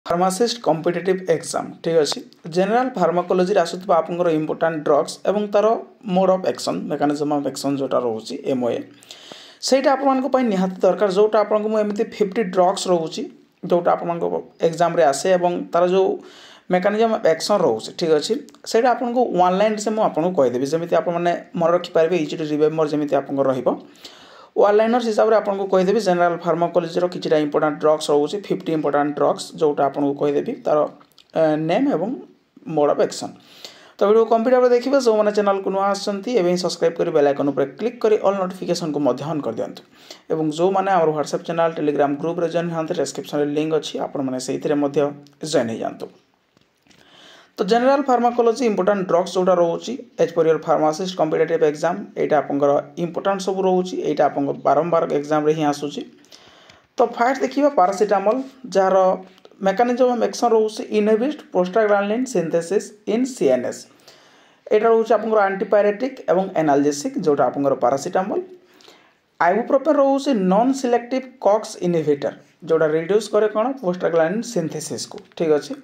Pharmacist competitive exam ठीक अच्छे general pharmacology आसुवा आपंकर इंपोर्टाट ड्रग्स एवं तार mode of action mechanism of action जोटा रोचे एमओए सेटा आपन निहाती दरकार जोटा आपको मुझे 50 ड्रग्स रोचे जोटा आप एग्जाम रे आसे एवं तार जो मेकानिज्म ऑफ एक्शन रोचे ठीक अच्छे से आपको वन लाइन से मुझे कहीदेवी जमी आप मन रखिपारे इजी टू रिमेम्बर जमी आपको रहा वन लाइनर हिसाब से आपको कहीदेवी जनरल फार्माकोलॉजी किसी इंपोर्टाट ड्रग्स रोचे 50 इंपोर्टाट ड्रग्स जोटा आपको कहीदेवी तार नेम एवं मोड ऑफ एक्शन तो वीडियो कंप्लीट भाव देखिए जो मैंने चैनल को नुआ आसमें सब्सक्राइब कर बेल आइकन पर क्लिक कर ऑल नोटिफिकेशन को ऑन कर दिंतु एवं जो मैंने आम व्हाट्सएप चैनल टेलीग्राम ग्रुप रे जॉइन होते डिस्क्रिप्शन लिंक अच्छी आपने से जॉइन हो जातु तो जनरल फार्माकोलॉजी इंपोर्टाट ड्रग्स जोटा रोचे as per your pharmacist competitive exam यहाँ आपंकर इंपोर्टाट सब रोचे यहाँ आप बारंबार एग्जाम रे ही आसूची तो फास्ट देखिए पैरासिटामोल जार मेकानिज्म ऑफ एक्शन रोचे inhibit prostaglandin synthesis in CNS यहाँ रोचे आपंकर एंटीपायरेटिक एवं एनाल्जेसिक जोटा आपंकर पैरासिटामोल आइबुप्रोफेन रोचे नॉन सिलेक्टिव कॉक्स इनहिबिटर जोटा रिड्यूस करे कौन प्रोस्टाग्लैंडिन सिंथेसिस को ठीक अच्छे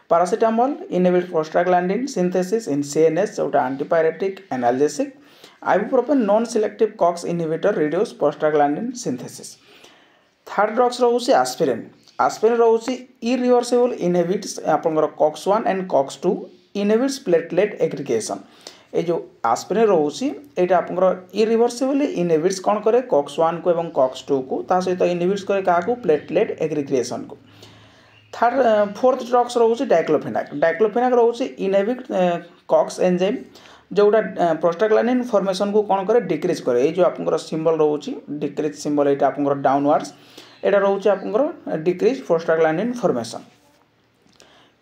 paracetamol inhibit prostaglandin synthesis in CNS जोटा antipyretic analgesic ibuprofen non selective COX inhibitor reduce prostaglandin synthesis third drugs रोचे एस्पिरिन एस्पिरिन रोचे इरिवर्सिबल इनहिबिट्स आपंकर COX 1 and COX 2 inhibits platelet aggregation ये जो एस्पिरिन रोचे यहाँ आपंकर इरिवर्सिबली इनहिबिट्स कौन करे कॉक्स 1 को एवं कॉक्स 2 को ता सहित इनहिबिट्स करे क्या प्लेटलेट एग्रीगेशन को थर्ड फोर्थ ड्रग्स रोचे डाइक्लोफेनाक रोचे इनहिबिट कॉक्स एंजाइम जोटा प्रोस्टाग्लैंडिन फॉर्मेशन को कौन करे डिक्रीज करे जो आपंकर सिंबल रोचे डिक्रीज सिंबल यहाँ आपंकर डाउनवर्ड्स यहाँ रोचे आपंकर decreases prostaglandin formation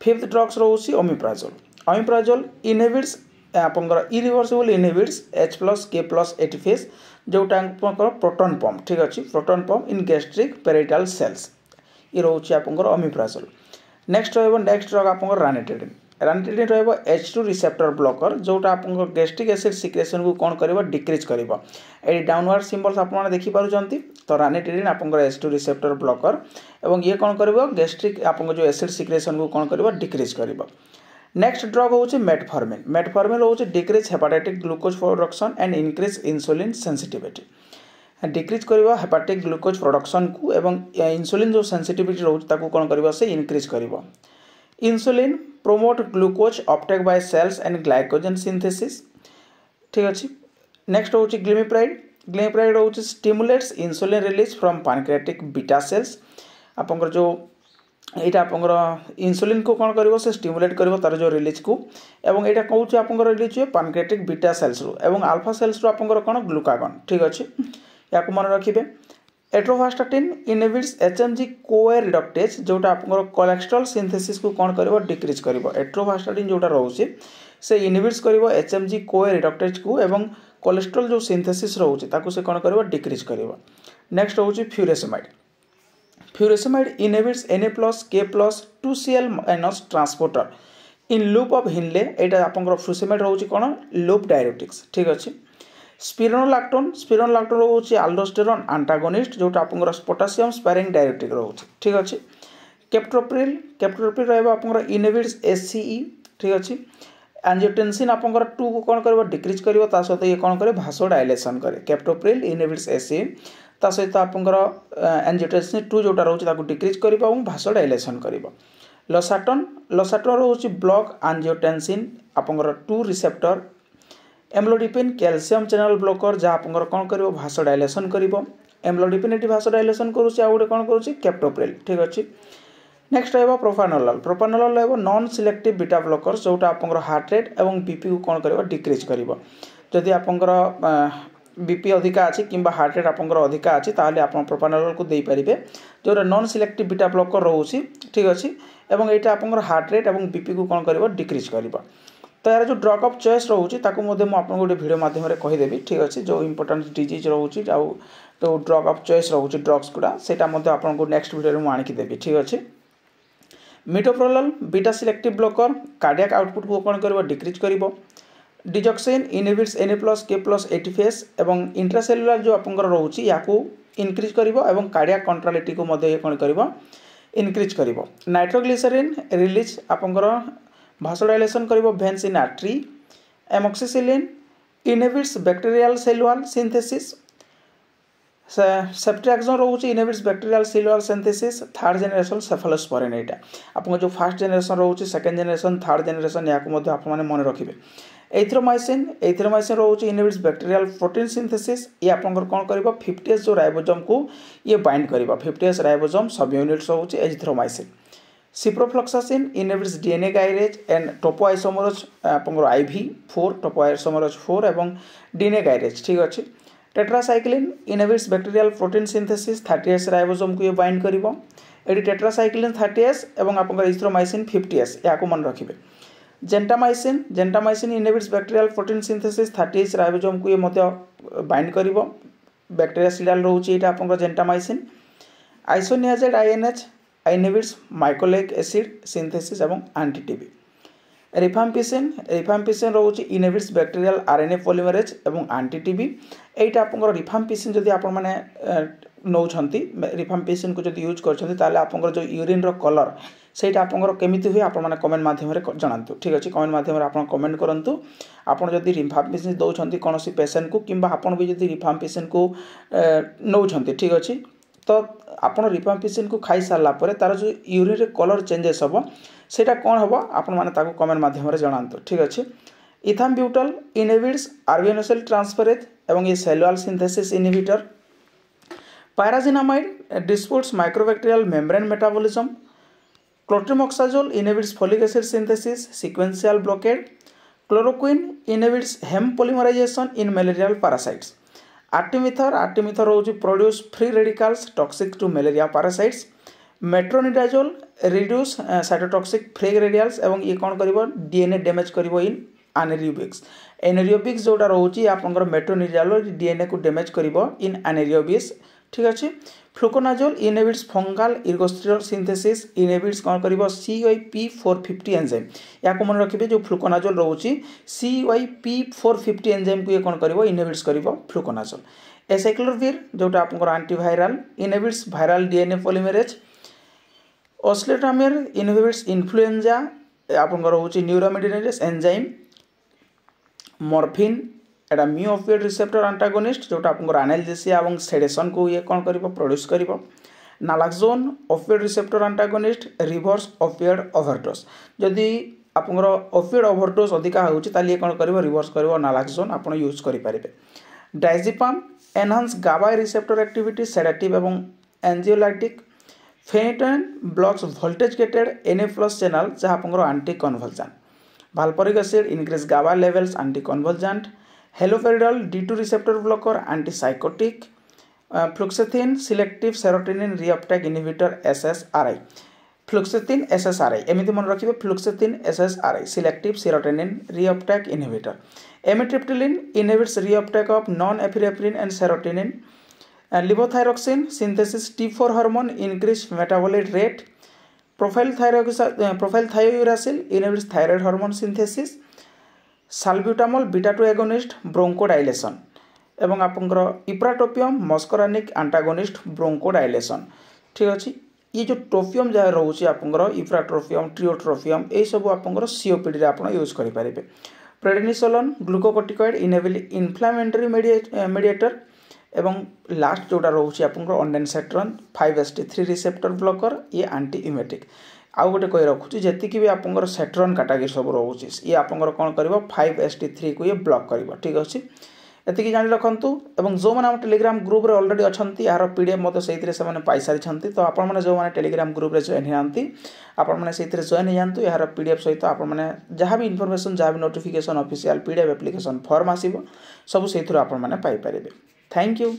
fifth drugs रोचे ओमिप्राजोल इनहिबिट्स आपंकर इरिवर्सिबल इनहिबिट्स H+K+ एटिफेज जोटा आपंकर प्रोटॉन पंप ठीक अच्छे proton pump in gastric parietal cells ये रोचे आपंकर ओमिप्राजोल नेक्स्ट नेक्स्ट ड्रग आपंकर रानिटिडिन रहिबो H2 रिसेप्टर ब्लॉकर जोटा आपंकर गैस्ट्रिक एसिड सिक्रेशन को कौन करिबो डिक्रीज करिबो ए डाउनवर्ड सिंबल्स आपन देखि पारुचंती तो रानिटिडिन आपंकर H2 रिसेप्टर ब्लॉकर एवं ये कौन करिबो गैस्ट्रिक आपंकर जो एसिड सिक्रेशन को कौन करिबो डिक्रीज करिबो नेक्स्ट ड्रग होचे मेटफॉर्मिन होचे decrease hepatic glucose production and increase insulin sensitivity decrease करिबो हेपाटिक ग्लूकोज प्रोडक्शन को एवं इंसुलिन जो सेंसिटिविटी रोच ताको कौन करिबो से इंक्रीज करिबो insulin promote glucose uptake by cells and glycogen synthesis ठीक अच्छे नेक्स्ट होची ग्लिमिप्राइड होची stimulates insulin release from pancreatic beta cells आपंकर जो यहाँ आपंकर इंसुलिन को कौन करिबो से स्टिमुलेट करिबो तार जो रिलीज को एवं यहाँ कौन आपंकर रिलीज हुए पैनक्रियाटिक बीटा सेल्स रो एवं अल्फा सेल्स रो आपंकर कौन ग्लूकागन ठीक अच्छे या मन रखिए एट्रोवास्टाटिन इनहिबिट्स HMG कोए रिडक्टेज जोटा आपंकर कोलेस्ट्रॉल सिंथेसिस को कौन करिबो डिक्रीज करिबो एट्रोवास्टाटिन जोटा रोचे से इनहिबिट्स करिबो HMG कोए रिडक्टेज को एवं कोलेस्ट्रॉल जो सिंथेसिस रोचे ताको से कौन करिबो डिक्रीज करिबो नेक्स्ट होची furosemide inhibits Na+K+ 2Cl- transporter in loop of Henle एटा आपंकर फ्यूरेसेमाइड रोचे कौन लूप डायरेटिक्स ठीक अच्छे स्पिरोनोलैक्टोन रोचे अल्डोस्टेरोन एंटागोनिस्ट जोटा आपंकर पोटासियम स्पायरिंग डायरेक्टिक रोचे ठीक अच्छे केप्टोप्रिल रहिबा आपंकर इनहिबिट्स SCE ठीक अच्छे एंजियोटेंसिन आपंकर 2 को कौन करिबो डिक्रीज करिबो ता सहित ये कौन करे भासोडाइलेशन करे केप्टोप्रिल इनहिबिट्स SCE ता सहित आपंकर एंजियोटेंसिन 2 जोटा रोचे ताको डिक्रीज करिबो और भासोडाइलेशन करिबो लोसाटन रोचे ब्लॉक एंजियोटेंसिन आपंकर 2 receptor amlodipine calcium channel blocker जहाँ आपंकर कौन करिबो भासोडाइलेशन करिबो एम्लोडिपिन एटी भासोडाइलेशन करूची आ गोटे कौन करूची केप्टोप्रिल ठीक अच्छे नेक्स्ट रहिबो प्रोपानोल रहिबो नॉन सिलेक्टिव बीटा ब्लॉकर जोटा आपंकर हार्ट रेट एवं बीपी को कौन करिबो डिक्रीज करिबो जदि आपंकर बीपी अधिका अछि किंबा हार्ट रेट आपंकर अधिका अछि ताले आपन प्रोपानोल को देई परिबे जोटा नॉन सिलेक्टिव बीटा ब्लॉकर रोची ठीक अच्छे एवं एटा आपंकर हार्ट रेट एवं बीपी को कौन करिबो डिक्रीज करिबो तो यार जो ड्रग ऑफ चॉइस रोचे ताको मधे मु आपन गोटे वीडियो माध्यम रे कहिदेबी ठीक अच्छे जो इंपोर्टेंट डिजीज रोचे जो ड्रग ऑफ चॉइस रोचे ड्रग्स गुड़ा सेटा मधे आपन को नेक्स्ट वीडियो रे मु आनिकी देबी ठीक अच्छे मिटोप्रोलोल beta selective blocker cardiac output को कौन करिबो डिक्रीज करिबो डिजॉक्सिन इनहिबिट्स Na+K+ एटिफेज एवं इंट्रासेलुलर जो आपंकर रोचे याकू इंक्रीज करिबो एवं कार्डियक कंट्रोलिटी को मधे कौन करिबो इनक्रीज करिवो नाइट्रोग्लिसरीन रिलीज आपंकर भासोडाइलेशन करिवो veins in artery amoxicillin inhibits bacterial cell wall synthesis ceftriaxone रोचे inhibits bacterial cell wall synthesis third generation cephalosporin एटा आपन जो फर्स्ट जनरेशन रोचे सेकंड जनरेशन थर्ड जनरेशन याको मध्ये आपन माने मन रखिबे एथ्रोमाइसिन रोचे इनहिबिट्स बैक्टीरियल प्रोटीन सिंथेसिस ये आपन कोन करबो 50S जो राइबोसोम को ये बाइंड करबो 50S राइबोसोम सब यूनिट्स रोचे erythromycin ciprofloxacin inhibits DNA gyrase and topoisomerase आपन IV4 टोपोआइसोमरेज 4 एवं डीएनए गाइरेज ठीक अछि tetracycline inhibits bacterial protein synthesis 30S ribosome को ये बाइंड करिवो एडी टेट्रासाइक्लिन 30S एवं आपन एथ्रोमाइसिन 50S याको मन रखिबे gentamicin inhibits bacterial protein synthesis 30S ribosome को ये मध्य बाइंड करिवो बैक्टीरियासिडाल रोचे एटा आपन gentamicin isoniazid INH inhibits mycolic acid synthesis एवं एंटीटीबी रिफाम्पिसिन रोचे इनहिबिट्स बैक्टीरियल आरएनए पॉलीमरेज एवं एंटीटीबी एटा आपन रिफाम्पिसिन जदि आपन माने नौछंती रिफाम्पिसिन को जदि यूज करछंती ताले आपन जो यूरिन रो कलर सेटा आपन केमिति हुए आपन माने कमेंट माध्यम रे जणांतु ठीक अछि कमेंट माध्यम रे आपन कमेंट करंतु आपन जदि रिफाम्पिसिन दउछंती कोनोसी पेशेंट को किंबा आपन भी जदि रिफाम्पिसिन को नौछंती ठीक अछि तो आपन रिफाम्पिसिन को खाई सारला परे तार जो यूरिन रे कलर चेंजेस हबो सेटा कोन हबो आपन माने ताको कमेंट माध्यम रे जणांतु ठीक अछि इथाम्ब्यूटल इनहिबिट्स आर्बिनोसिल ट्रांसफरेज एवं ये cell wall synthesis inhibitor pyrazinamide disrupts mycobacterial membrane metabolism cotrimoxazole inhibits folic acid synthesis sequential blockade chloroquine inhibits haem polymerisation in malarial parasites artemether रोज produce free radicals toxic to malaria parasites metronidazole reduce cytotoxic free radicals एवं ये कौन करिवो DNA damage करिवो in एनेरियोबिक्स जोटा रोची आपनकर metronidazole DNA को damage करिवो इन एनेरियोबिक्स ठीक अछि fluconazole inhibits fungal ergosterol synthesis inhibits कौन करिवो CYP450 एंजाइम याको मन रखिबे जो फ्लुकोनाजोल रोची CYP450 एंजाइम को ये कौन करिवो इनहिबिट्स करिवो फ्लुकोनाजोल एसाइक्लोविर जोटा आपनकर antiviral inhibits viral DNA polymerase oseltamivir inhibits influenza आपनकर होची न्यूरोमेडिनेटेस एंजाइम मॉर्फिन एटा म्यू ऑपियोइड रिसेप्टर एंटागोनिस्ट जोटा आपनकर एनाल्जेसिया एवं सेडेशन को ये कौन करिवो प्रोड्यूस करिवो naloxone opioid receptor antagonist reverse opioid overdose जदि आपनकर ऑपियोइड ओवरडोज अधिका होची ताली कौन करिवो रिवर्स करिवो नालाक्सोन आपण यूज करि परिबे diazepam enhance GABA receptor activity sedative एवं anxiolytic phenytoin blocks voltage gated Na+ channel जहाँ आपनकर anticonvulsant valproic acid increase GABA levels anticonvulsant haloperidol D2 receptor blocker antipsychotic fluoxetine selective serotonin reuptake inhibitor SSRI fluoxetine SSRI एमिति मन रखिबे fluoxetine SSRI selective serotonin reuptake inhibitor amitriptyline inhibits reuptake of non-epinephrine and serotonin levothyroxine synthesis T4 hormone increase metabolic rate Profile thiouracil inhibits thyroid hormone synthesis salbutamol beta 2 agonist bronchodilation एवं आपनकर इप्राटोपियम मस्करानिक antagonist ब्रोंकोडाइलेशन ठीक अछि ये जो ट्रोपियम जा रहउची आपनकर इप्राटोपियम ट्रियोट्रोपियम ए सब आपनकर सीओपीडी रे आपन यूज करि परिबे prednisolone glucocorticoid enable inflammatory mediator एवं लास्ट जोटा रोचे आपनकर ऑन्डेनसेट्रन 5HT3 रिसेप्टर ब्लॉकर ये एंटी इमेटिक आउ गोटे कहि रखुची जेतिकी भी आपनकर सेट्रन कैटेगरी सब रोचे ये आपनकर कोन करबो 5HT3 को ये ब्लॉक करबो ठीक अछि एतिकी जानि रखंतु एवं जो माने हम टेलीग्राम ग्रुप रे ऑलरेडी अछंती यार पीडीएफ मते सेइतरे से माने पाइसारि छंती तो आपण माने जो माने टेलीग्राम ग्रुप रे जॉइन हेयांती आपण माने सेइतरे जॉइन हेयांतु यार पीडीएफ सहित आपण माने जहां भी इंफॉर्मेशन जहां भी notification official PDF application form आसीबो सब सेइतरे आपण माने पाई परिबे थैंक यू।